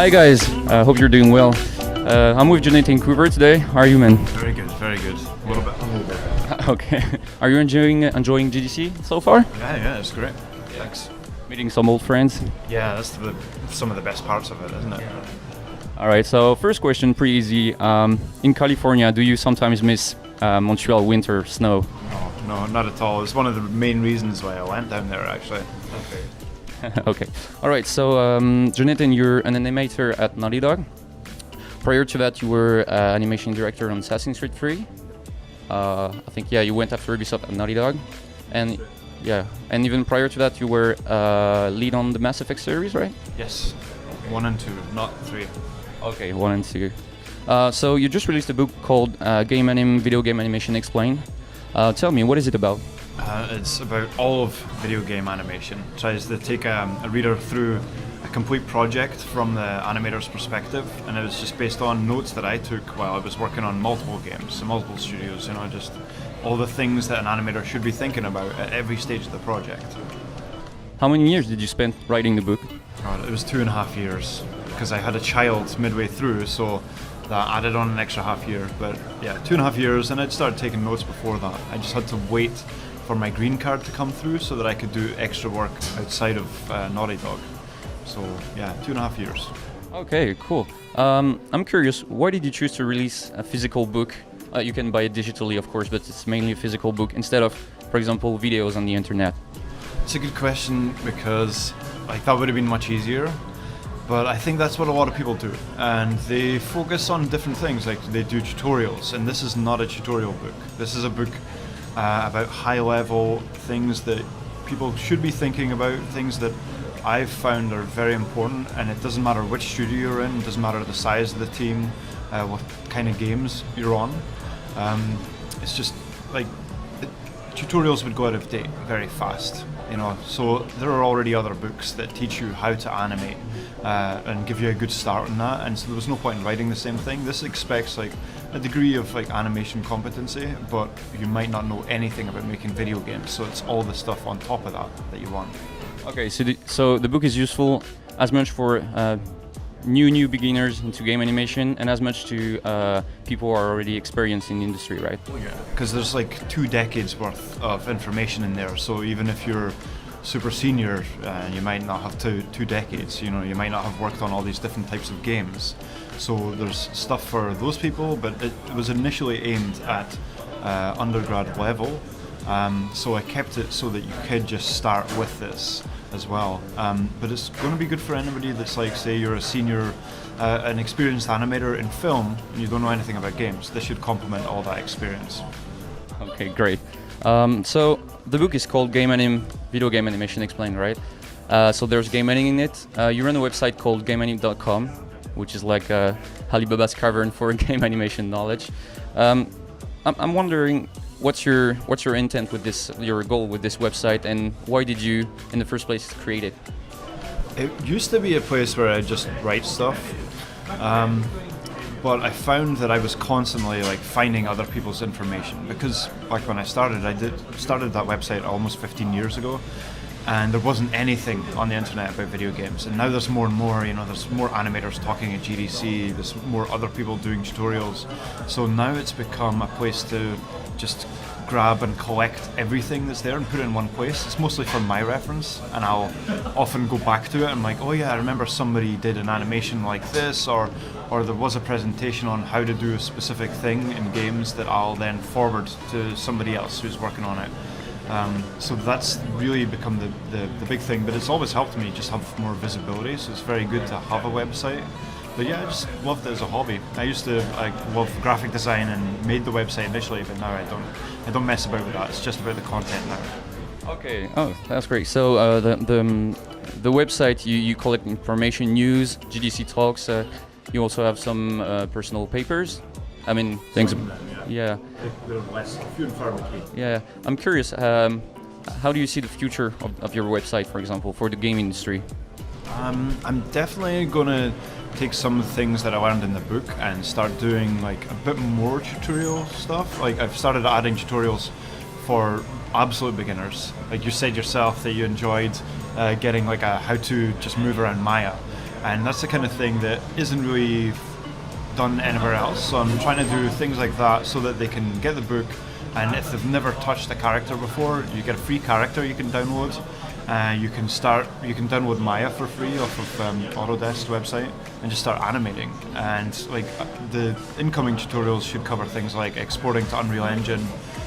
Hi guys, hope you're doing well. I'm with Jonathan Cooper today. How are you, man? Very good, very good. A little bit. Okay. Are you enjoying GDC so far? Yeah, it's great. Thanks. Meeting some old friends? Yeah, that's some of the best parts of it, isn't it? All right, so first question, pretty easy. In California, do you sometimes miss Montreal winter snow? No, not at all. It's one of the main reasons why I went down there, actually. Okay. All right, so Jonathan, you're an animator at Naughty Dog. Prior to that, you were animation director on Assassin's Creed 3. I think, yeah, you went after Ubisoft at Naughty Dog. And yeah, and even prior to that, you were lead on the Mass Effect series, right? Yes, 1 and 2, not 3. Okay, 1 and 2. So you just released a book called Anim, Video Game Animation Explained. Tell me, what is it about? It's about all of video game animation. It tries to take a reader through a complete project from the animator's perspective, and it was just based on notes that I took while I was working on multiple games, in multiple studios, just all the things that an animator should be thinking about at every stage of the project. How many years did you spend writing the book? God, it was 2.5 years, because I had a child midway through, so that added on an extra half year. But yeah, 2.5 years, and I'd started taking notes before that. I just had to wait for my green card to come through so that I could do extra work outside of Naughty Dog. So yeah, 2.5 years. Okay, cool. I'm curious, why did you choose to release a physical book? You can buy it digitally, of course, but it's mainly a physical book instead of, for example, videos on the internet. It's a good question, because that would have been much easier. But I think that's what a lot of people do, and they focus on different things, like they do tutorials, and this is not a tutorial book. This is a book about high-level things that people should be thinking about, things that I've found are very important, and it doesn't matter which studio you're in, it doesn't matter the size of the team, what kind of games you're on. It's just tutorials would go out of date very fast, so there are already other books that teach you how to animate and give you a good start on that, and so there was no point in writing the same thing. This expects a degree of animation competency, but you might not know anything about making video games, so it's all the stuff on top of that you want. Okay, so the book is useful as much for new beginners into game animation, and as much to people who are already experienced in the industry, right? Yeah, because there's 2 decades worth of information in there, so even if you're super senior, you might not have two decades, you might not have worked on all these different types of games. So there's stuff for those people, but it was initially aimed at undergrad level, so I kept it so that you could just start with this as well. But it's going to be good for anybody that's say you're a senior, an experienced animator in film, and you don't know anything about games. This should complement all that experience. Okay, great. So the book is called Anim, Video Game Animation Explained, right? So there's game anim in it. You run a website called GameAnim.com, which is like Alibaba's cavern for game animation knowledge. I'm wondering, what's your intent with this, your goal with this website, and why did you, in the first place, create it? It used to be a place where I just write stuff, but I found that I was constantly finding other people's information, because back when I started that website almost 15 years ago, and there wasn't anything on the internet about video games, and now there's more and more. There's more animators talking at GDC, there's more other people doing tutorials, so now it's become a place to just grab and collect everything that's there and put it in one place. It's mostly for my reference, and I'll often go back to it and oh yeah, I remember somebody did an animation like this, or there was a presentation on how to do a specific thing in games that I'll then forward to somebody else who's working on it. So that's really become the big thing, but it's always helped me just have more visibility, so it's very good to have a website. But yeah, I just loved it as a hobby. I used to love graphic design and made the website initially, but now I don't mess about with that. It's just about the content now. Okay. Oh, that's great. So the website, you collect information, news, GDC talks. You also have some personal papers. I mean, things. Yeah. They're less few and far between. Yeah. I'm curious. How do you see the future of your website, for example, for the game industry? I'm definitely gonna take some of the things that I learned in the book and start doing a bit more tutorial stuff. I've started adding tutorials for absolute beginners. You said yourself that you enjoyed getting a how to just move around Maya. and that's the kind of thing that isn't really done anywhere else. So I'm trying to do things like that so that they can get the book, and if they've never touched a character before, you get a free character you can download. You can download Maya for free off of Autodesk's website and just start animating. And like the incoming tutorials should cover things like exporting to Unreal Engine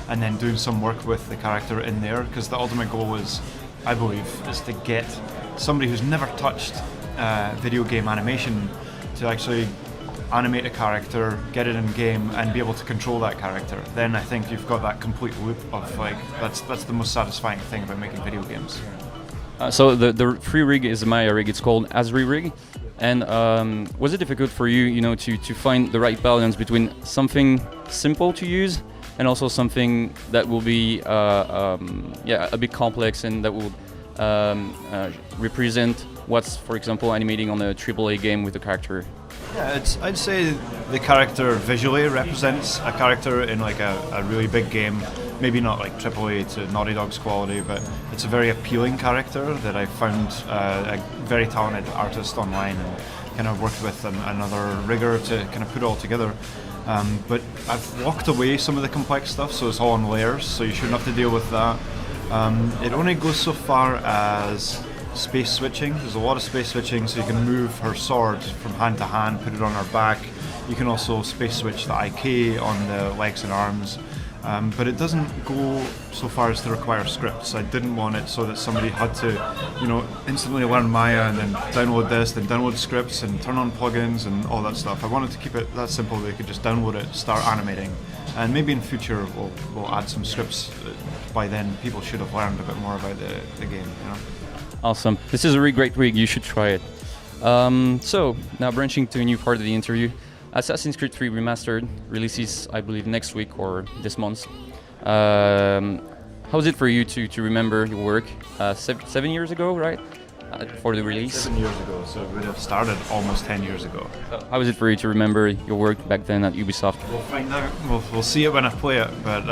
and then doing some work with the character in there, because the ultimate goal is, I believe, is to get somebody who's never touched video game animation to actually animate a character, get it in game, and be able to control that character. Then I think you've got that complete loop of like that's the most satisfying thing about making video games. So the free rig is a Maya rig. It's called Asri rig. And was it difficult for you, to find the right balance between something simple to use and also something that will be a bit complex and that will represent what's, for example, animating on a AAA game with a character? Yeah, I'd say the character visually represents a character in like a really big game. Maybe not like AAA to Naughty Dog's quality, but it's a very appealing character that I found a very talented artist online and kind of worked with another rigger to kind of put it all together. But I've walked away some of the complex stuff, so it's all on layers, so you shouldn't have to deal with that. It only goes so far as space switching. There's a lot of space switching, so you can move her sword from hand to hand, put it on her back. You can also space switch the IK on the legs and arms. But it doesn't go so far as to require scripts. I didn't want it so that somebody had to, instantly learn Maya and then download this, then download scripts and turn on plugins and all that stuff. I wanted to keep it that simple. They could just download it, start animating, and maybe in future we'll add some scripts. By then, people should have learned a bit more about the game. Awesome. This is a really great rig. You should try it. So now branching to a new part of the interview. Assassin's Creed 3 Remastered releases, I believe, next week or this month. How is it for you to remember your work 7 years ago, right? For the release? 7 years ago, so it would have started almost 10 years ago. How is it for you to remember your work back then at Ubisoft? We'll find out. We'll see it when I play it, but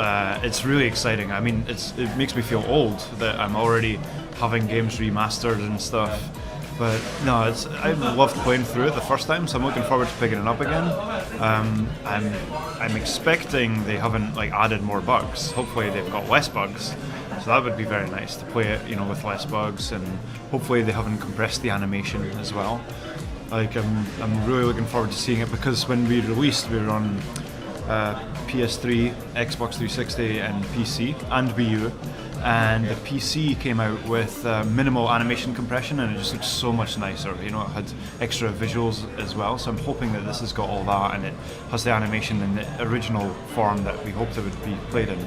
it's really exciting. I mean, it makes me feel old that I'm already having games remastered and stuff. But no, I loved playing through it the first time, so I'm looking forward to picking it up again. I'm expecting they haven't added more bugs. Hopefully they've got less bugs, so that would be very nice to play it, with less bugs, and hopefully they haven't compressed the animation as well. I'm really looking forward to seeing it, because when we released, we were on PS3, Xbox 360, and PC, and Wii U. And the PC came out with minimal animation compression, and it just looked so much nicer. It had extra visuals as well, so I'm hoping that this has got all that, and it has the animation in the original form that we hoped it would be played in.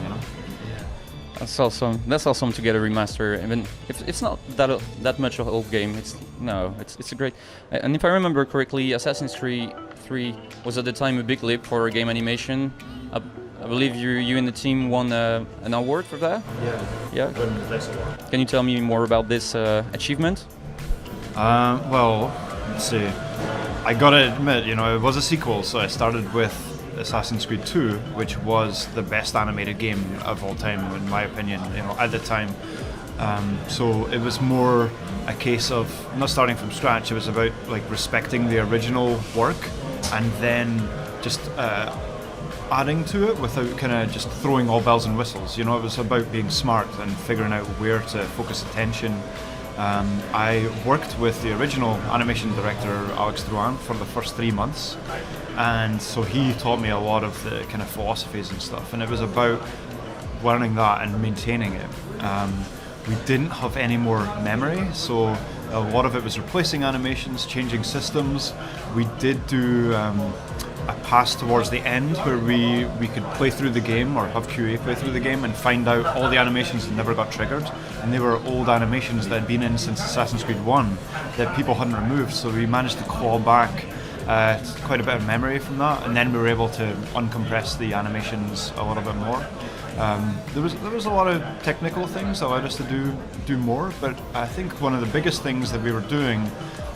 That's awesome. That's awesome to get a remaster. I mean, it's not that much of an old game. It's a great. And if I remember correctly, Assassin's Creed 3 was at the time a big leap for game animation. I believe you and the team won an award for that? Yeah. Can you tell me more about this achievement? Well, let's see. I gotta admit, it was a sequel, so I started with Assassin's Creed 2, which was the best animated game of all time, in my opinion, at the time. So it was more a case of not starting from scratch. It was about respecting the original work and then just adding to it without kind of just throwing all bells and whistles. It was about being smart and figuring out where to focus attention. I worked with the original animation director, Alex Drouin, for the first 3 months, and so he taught me a lot of the kind of philosophies and stuff, and it was about learning that and maintaining it. We didn't have any more memory, so a lot of it was replacing animations, changing systems. We did do a pass towards the end where we could play through the game, or have QA play through the game, and find out all the animations that never got triggered, and they were old animations that had been in since Assassin's Creed 1 that people hadn't removed, so we managed to claw back quite a bit of memory from that, and then we were able to uncompress the animations a little bit more. There was a lot of technical things that allowed us to do more, but I think one of the biggest things that we were doing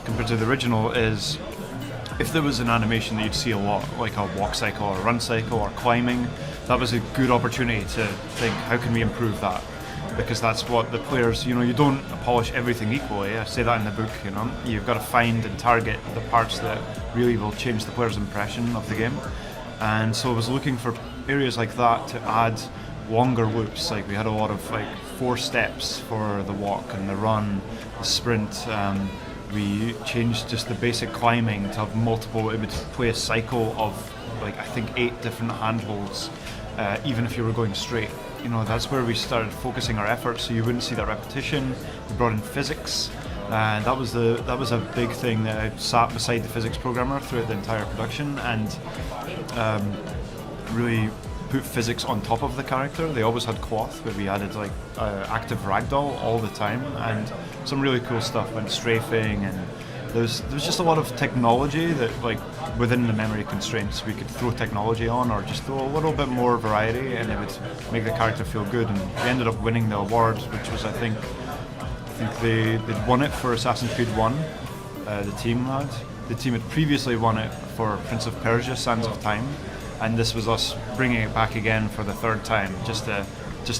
compared to the original is, if there was an animation that you'd see a lot, like a walk cycle or a run cycle or climbing, that was a good opportunity to think, how can we improve that? because that's what the players, you don't polish everything equally. I say that in the book, You've got to find and target the parts that really will change the player's impression of the game. And so I was looking for areas like that to add longer loops. Like we had a lot of 4 steps for the walk and the run, the sprint. We changed just the basic climbing to have multiple. It would play a cycle of I think 8 different handholds, even if you were going straight. That's where we started focusing our efforts, so you wouldn't see that repetition. We brought in physics. That was a big thing that I sat beside the physics programmer throughout the entire production and really put physics on top of the character. They always had cloth, but we added active ragdoll all the time, and some really cool stuff went strafing, and there's just a lot of technology that within the memory constraints we could throw technology on, or just throw a little bit more variety, and it would make the character feel good. And we ended up winning the award, which was I think they'd won it for Assassin's Creed 1. The team had previously won it for Prince of Persia: Sands of Time, and this was us bringing it back again for the 3rd time, just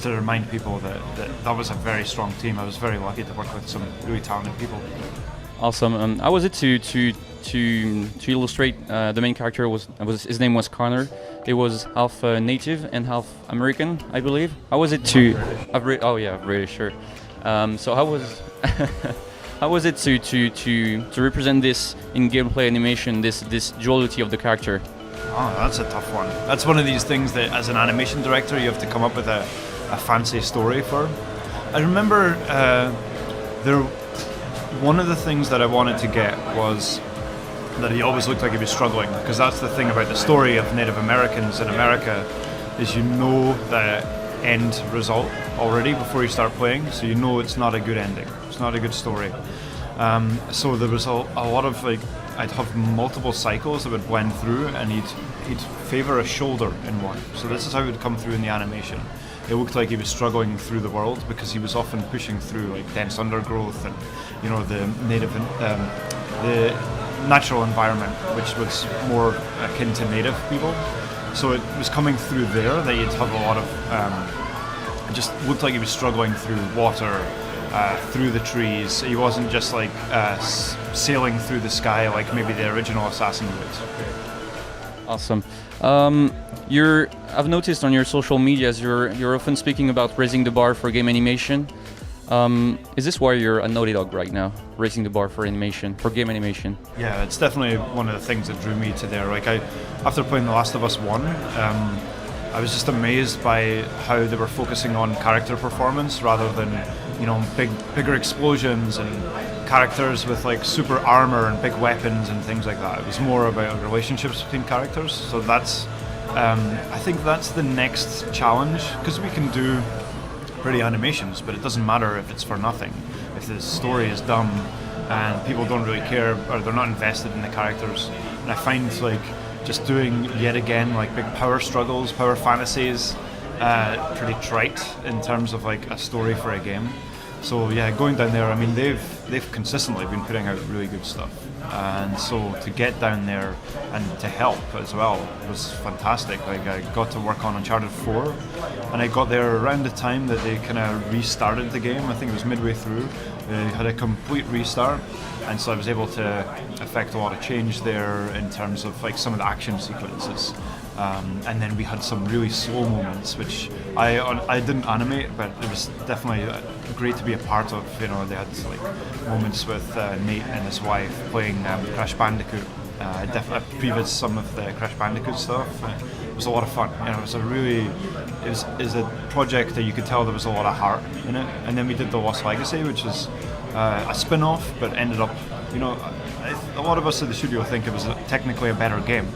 to remind people that was a very strong team. I was very lucky to work with some really talented people. Awesome. How was it to illustrate the main character? His name was Connor. He was half native and half American, I believe. How was it to? Oh yeah, really sure. So how was how was it to represent this in gameplay animation? This duality of the character. Oh, that's a tough one. That's one of these things that, as an animation director, you have to come up with a fancy story for. I remember one of the things that I wanted to get was that he always looked like he was struggling, because that's the thing about the story of Native Americans in America, is the end result already before you start playing, so it's not a good ending. It's not a good story. So there was a lot of I'd have multiple cycles that would blend through, and he'd favor a shoulder in one. So this is how it would come through in the animation. It looked like he was struggling through the world because he was often pushing through dense undergrowth and the native the natural environment, which was more akin to native people. So it was coming through there that you'd have a lot of. It just looked like he was struggling through water, through the trees. He wasn't just sailing through the sky like maybe the original assassin would. Awesome. I've noticed on your social medias you're often speaking about raising the bar for game animation. Is this why you're a Naughty Dog right now, raising the bar for game animation? Yeah, it's definitely one of the things that drew me to there. After playing The Last of Us 1, I was just amazed by how they were focusing on character performance rather than, bigger explosions and characters with super armor and big weapons and things like that. It was more about relationships between characters. So that's, I think that's the next challenge, because we can do pretty animations, but it doesn't matter if it's for nothing. If the story is dumb and people don't really care, or they're not invested in the characters. And I find just doing yet again big power struggles, power fantasies, pretty trite in terms of a story for a game. So yeah, going down there, I mean they've consistently been putting out really good stuff, and so to get down there and to help as well was fantastic. I got to work on Uncharted 4, and I got there around the time that they kind of restarted the game. I think it was midway through. They had a complete restart, and so I was able to affect a lot of change there in terms of some of the action sequences. And then we had some really slow moments, which I didn't animate, but it was definitely great to be a part of. They had moments with Nate and his wife playing Crash Bandicoot. I previewed some of the Crash Bandicoot stuff. It was a lot of fun. It was a project that you could tell there was a lot of heart in it. And then we did The Lost Legacy, which is a spin-off, but ended up, a lot of us at the studio think it was technically a better game,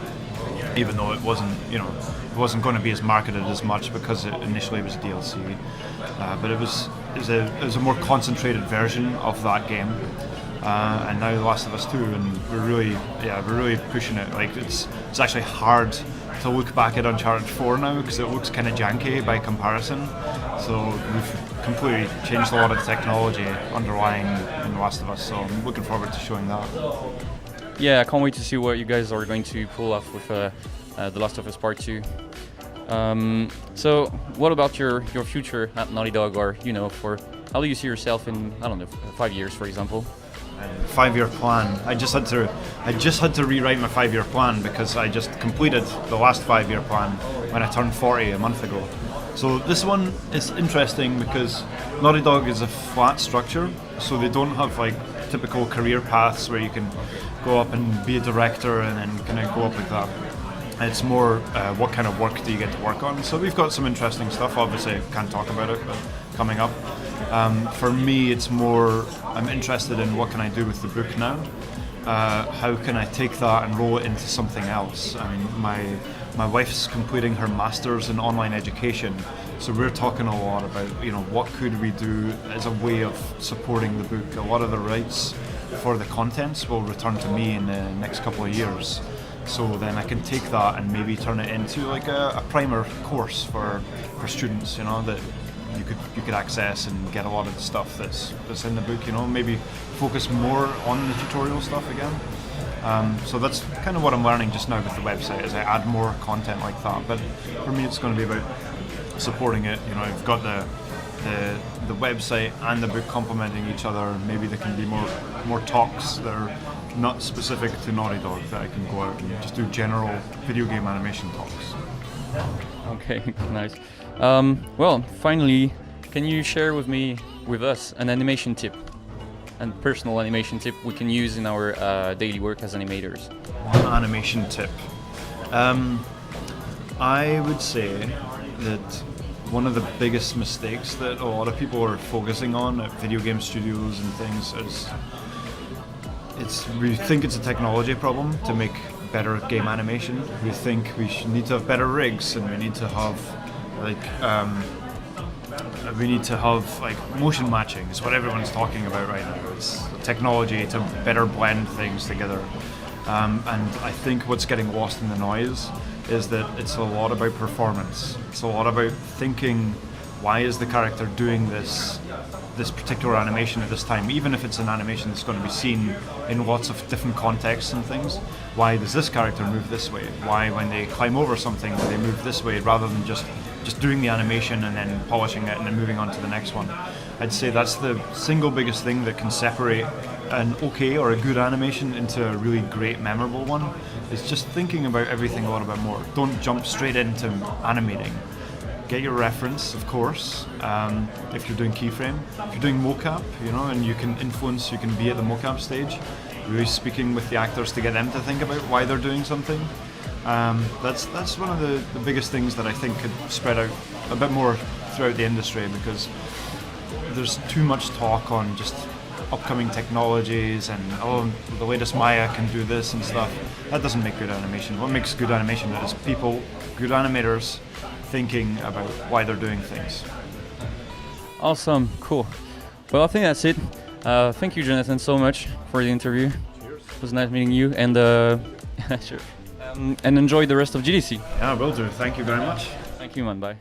even though it wasn't, it wasn't going to be as marketed as much because it initially was DLC. But it was a more concentrated version of that game. And now The Last of Us 2, and we're really pushing it. It's actually hard to look back at Uncharted 4 now because it looks kind of janky by comparison. So we've completely changed a lot of the technology underlying in The Last of Us. So I'm looking forward to showing that. Yeah, I can't wait to see what you guys are going to pull off with The Last of Us Part 2. So what about your future at Naughty Dog, or for how do you see yourself in, I don't know, 5 years, for example? 5-year plan. I just had to rewrite my 5-year plan because I just completed the last 5-year plan when I turned 40 a month ago. So this one is interesting because Naughty Dog is a flat structure, so they don't have like typical career paths where you can go up and be a director and then kind of go up like that. It's more what kind of work do you get to work on. So we've got some interesting stuff. Obviously, I can't talk about it, but coming up. For me, it's more I'm interested in what can I do with the book now. How can I take that and roll it into something else? I mean, my wife's completing her master's in online education, so we're talking a lot about what could we do as a way of supporting the book. A lot of the rights for the contents will return to me in the next couple of years. So then I can take that and maybe turn it into like a primer course for students, that you could access and get a lot of the stuff that's in the book. Maybe focus more on the tutorial stuff again. So that's kind of what I'm learning just now with the website, as I add more content like that. But for me, it's going to be about supporting it. I've got the website and the book complementing each other. Maybe there can be more talks that are not specific to Naughty Dog, that I can go out and just do general video game animation talks. Okay, nice. Well, finally, can you share with us an animation tip, and personal animation tip we can use in our daily work as animators? One animation tip. I would say that one of the biggest mistakes that a lot of people are focusing on at video game studios and things is we think it's a technology problem to make better game animation. We think we need to have better rigs, and we need to have motion matching. It's what everyone's talking about right now. It's technology to better blend things together. And I think what's getting lost in the noise is that it's a lot about performance. It's a lot about thinking, why is the character doing this particular animation at this time, even if it's an animation that's going to be seen in lots of different contexts and things. Why does this character move this way? Why, when they climb over something, do they move this way rather than just doing the animation and then polishing it and then moving on to the next one? I'd say that's the single biggest thing that can separate an okay or a good animation into a really great, memorable one, is just thinking about everything a little bit more. Don't jump straight into animating. Get your reference, of course, if you're doing keyframe. If you're doing mocap, and you can influence, you can be at the mocap stage, really speaking with the actors to get them to think about why they're doing something. That's one of the biggest things that I think could spread out a bit more throughout the industry, because there's too much talk on just upcoming technologies and the latest Maya can do this and stuff. That doesn't make good animation. What makes good animation is people, good animators, thinking about why they're doing things. Awesome, cool. Well, I think that's it. Thank you, Jonathan, so much for the interview. Cheers. It was nice meeting you, and sure. And enjoy the rest of GDC. Yeah, will do. Thank you very much. Thank you, man. Bye.